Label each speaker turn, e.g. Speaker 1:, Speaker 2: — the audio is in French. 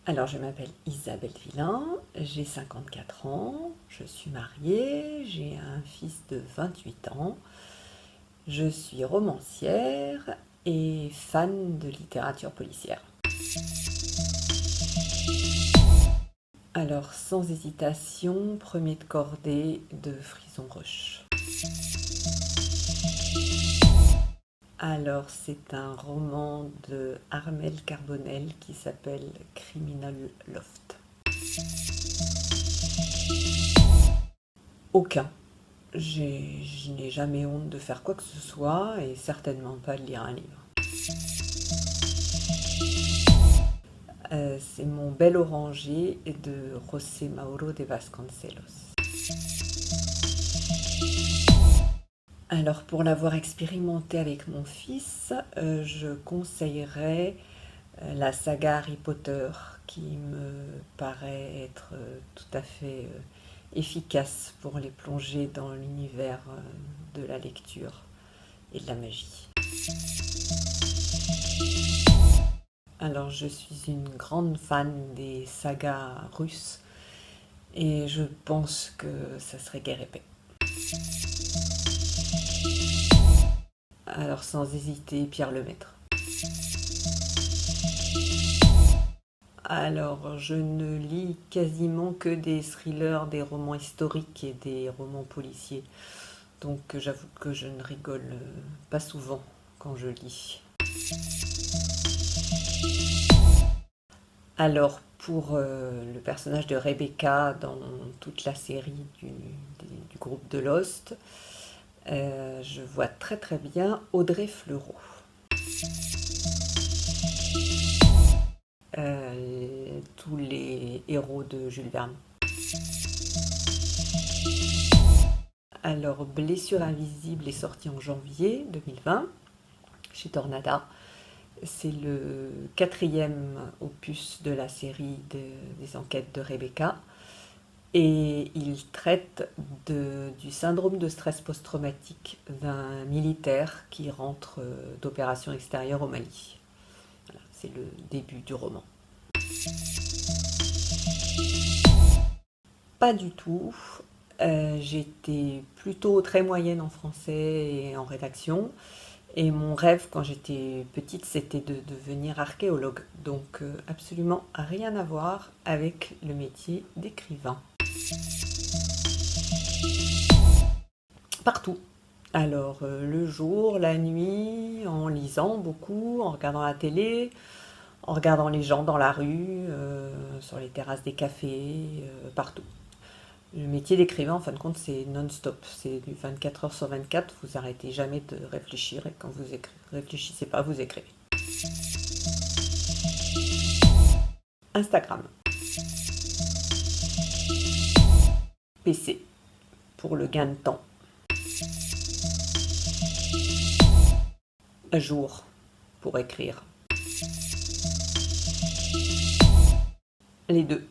Speaker 1: Alors, je m'appelle Isabelle Villain, j'ai 54 ans, je suis mariée, j'ai un fils de 28 ans, je suis romancière et fan de littérature policière. Alors, sans hésitation, premier de cordée de Frison Roche. Alors, c'est un roman de Armel Carbonel qui s'appelle Criminal Loft. Aucun. Je n'ai jamais honte de faire quoi que ce soit et certainement pas de lire un livre. C'est Mon bel oranger de José Mauro de Vasconcelos. Alors pour l'avoir expérimenté avec mon fils, je conseillerais la saga Harry Potter qui me paraît être tout à fait efficace pour les plonger dans l'univers de la lecture et de la magie. Alors je suis une grande fan des sagas russes et je pense que ça serait guerre épée. Alors sans hésiter, Pierre Lemaître. Alors je ne lis quasiment que des thrillers, des romans historiques et des romans policiers. Donc j'avoue que je ne rigole pas souvent quand je lis. Alors pour le personnage de Rebecca dans toute la série du groupe de Lost, je vois très très bien Audrey Fleurot. Tous les héros de Jules Verne. Alors Blessure invisible est sorti en janvier 2020 chez Tornada. C'est le quatrième opus de la série des enquêtes de Rebecca. Et il traite du syndrome de stress post-traumatique d'un militaire qui rentre d'opération extérieure au Mali. Voilà, c'est le début du roman. Pas du tout. J'étais plutôt très moyenne en français et en rédaction. Et mon rêve quand j'étais petite, c'était de devenir archéologue. Donc absolument rien à voir avec le métier d'écrivain. Partout. Alors le jour, la nuit, en lisant beaucoup, en regardant la télé, en regardant les gens dans la rue, sur les terrasses des cafés, partout. Le métier d'écrivain, en fin de compte, c'est non-stop. C'est du 24 heures sur 24. Vous arrêtez jamais de réfléchir et quand vous réfléchissez pas, vous écrivez. Instagram. PC. Pour le gain de temps. Jour. Pour écrire. Les deux.